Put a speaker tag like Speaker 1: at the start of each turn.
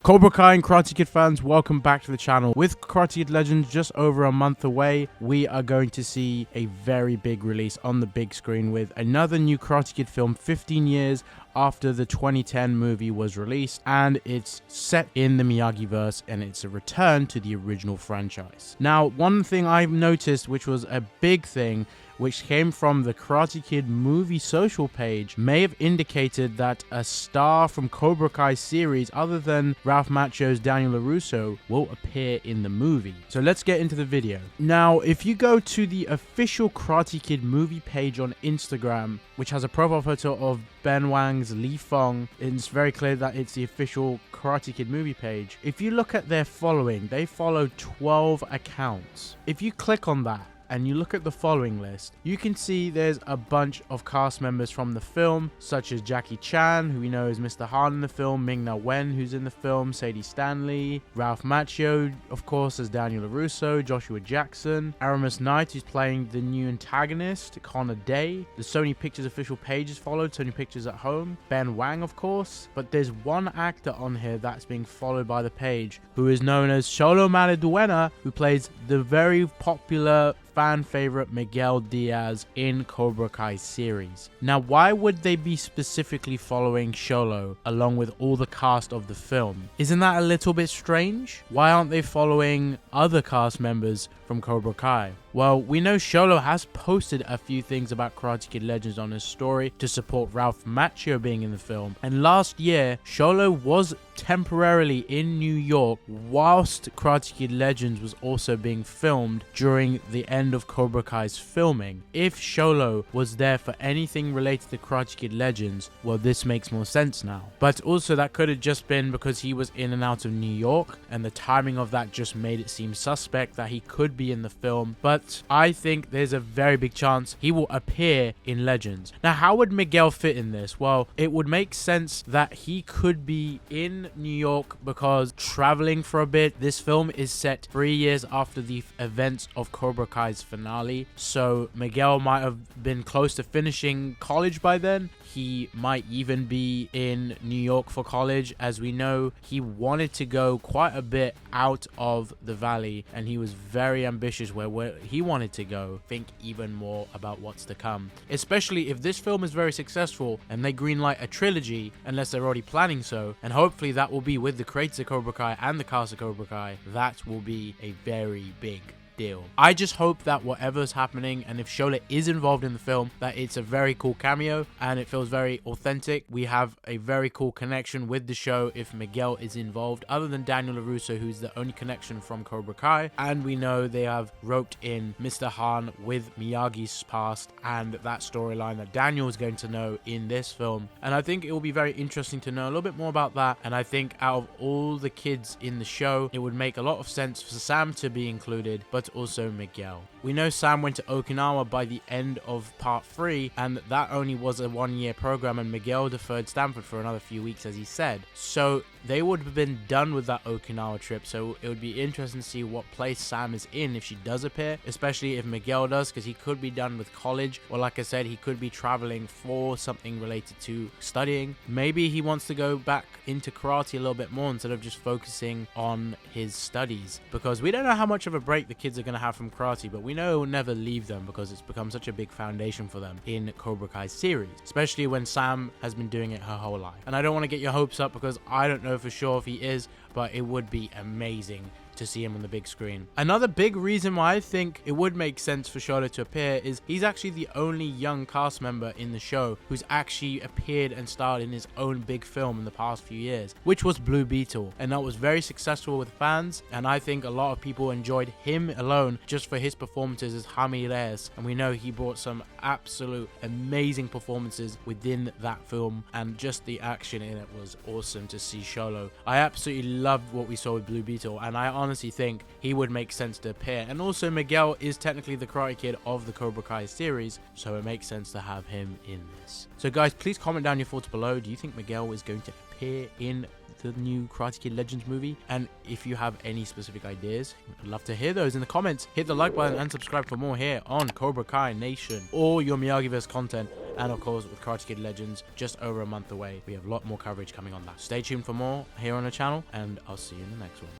Speaker 1: Cobra Kai and Karate Kid fans, welcome back to the channel. With Karate Kid Legends just over a month away, we are going to see a very big release on the big screen with another new Karate Kid film 15 years after the 2010 movie was released, and it's set in the Miyagi-verse and it's a return to the original franchise. Now, one thing I've noticed, which was a big thing, which came from the Karate Kid movie social page, may have indicated that a star from Cobra Kai series other than Ralph Macchio's Daniel LaRusso will appear in the movie. So let's get into the video. Now, if you go to the official Karate Kid movie page on Instagram, which has a profile photo of Ben Wang's Li Fong, it's very clear that it's the official Karate Kid movie page. If you look at their following, they follow 12 accounts. If you click on that, and you look at the following list, you can see there's a bunch of cast members from the film, such as Jackie Chan, who we know is Mr. Han in the film, Ming-Na Wen, who's in the film, Sadie Stanley, Ralph Macchio, of course, as Daniel LaRusso, Joshua Jackson, Aramis Knight, who's playing the new antagonist, Connor Day. The Sony Pictures official page is followed, Sony Pictures at Home, Ben Wang, of course, but there's one actor on here that's being followed by the page, who is known as Xolo Mariduena, who plays the very popular fan favorite Miguel Diaz in Cobra Kai series. Now, why would they be specifically following Xolo along with all the cast of the film? Isn't that a little bit strange? Why aren't they following other cast members from Cobra Kai? Well, we know Xolo has posted a few things about Karate Kid Legends on his story to support Ralph Macchio being in the film, and last year Xolo was temporarily in New York whilst Karate Kid Legends was also being filmed during the end of Cobra Kai's filming. If Xolo was there for anything related to Karate Kid Legends, well, this makes more sense now. But also that could have just been because he was in and out of New York, and the timing of that just made it seem suspect that he could be in the film. But I think there's a very big chance he will appear in Legends. Now, how would Miguel fit in this? Well, it would make sense that he could be in New York because traveling for a bit. This film is set 3 years after the events of Cobra Kai's finale, so Miguel might have been close to finishing college by then. He might even be in New York for college. As we know, he wanted to go quite a bit out of the valley, and he was very ambitious where he wanted to go. Think even more about what's to come, especially if this film is very successful and they greenlight a trilogy, unless they're already planning so, and hopefully that will be with the creators of Cobra Kai and the cast of Cobra Kai. That will be a very big deal. I just hope that whatever's happening, and if Xolo is involved in the film, that it's a very cool cameo and it feels very authentic. We have a very cool connection with the show if Miguel is involved, other than Daniel LaRusso, who's the only connection from Cobra Kai, and we know they have roped in Mr. Han with Miyagi's past and that storyline that Daniel is going to know in this film, and I think it will be very interesting to know a little bit more about that. And I think out of all the kids in the show, it would make a lot of sense for Sam to be included, but also Miguel. We know Sam went to Okinawa by the end of part 3, and that only was a 1-year program, and Miguel deferred Stanford for another few weeks, as he said. So they would have been done with that Okinawa trip, so it would be interesting to see what place Sam is in if she does appear, especially if Miguel does, because he could be done with college, or like I said, he could be traveling for something related to studying. Maybe he wants to go back into karate a little bit more instead of just focusing on his studies, because we don't know how much of a break the kids are going to have from karate, but we know it will never leave them because it's become such a big foundation for them in Cobra Kai series, especially when Sam has been doing it her whole life. And I don't want to get your hopes up because I don't know for sure if he is, but it would be amazing to see him on the big screen. Another big reason why I think it would make sense for Xolo to appear is he's actually the only young cast member in the show who's actually appeared and starred in his own big film in the past few years, which was Blue Beetle, and that was very successful with fans, and I think a lot of people enjoyed him alone just for his performances as ENQUIRES, and we know he brought some absolute amazing performances within that film, and just the action in it was awesome to see Xolo. I absolutely loved what we saw with Blue Beetle, and I honestly think he would make sense to appear. And also Miguel is technically the Karate Kid of the Cobra Kai series, so it makes sense to have him in this. So guys, please comment down your thoughts below. Do you think Miguel is going to appear in the new Karate Kid Legends movie? And if you have any specific ideas, I'd love to hear those in the comments. Hit the like button and subscribe for more here on Cobra Kai Nation, or your Miyagi-verse content. And of course, with Karate Kid Legends just over a month away, we have a lot more coverage coming on that. Stay tuned for more here on the channel, and I'll see you in the next one.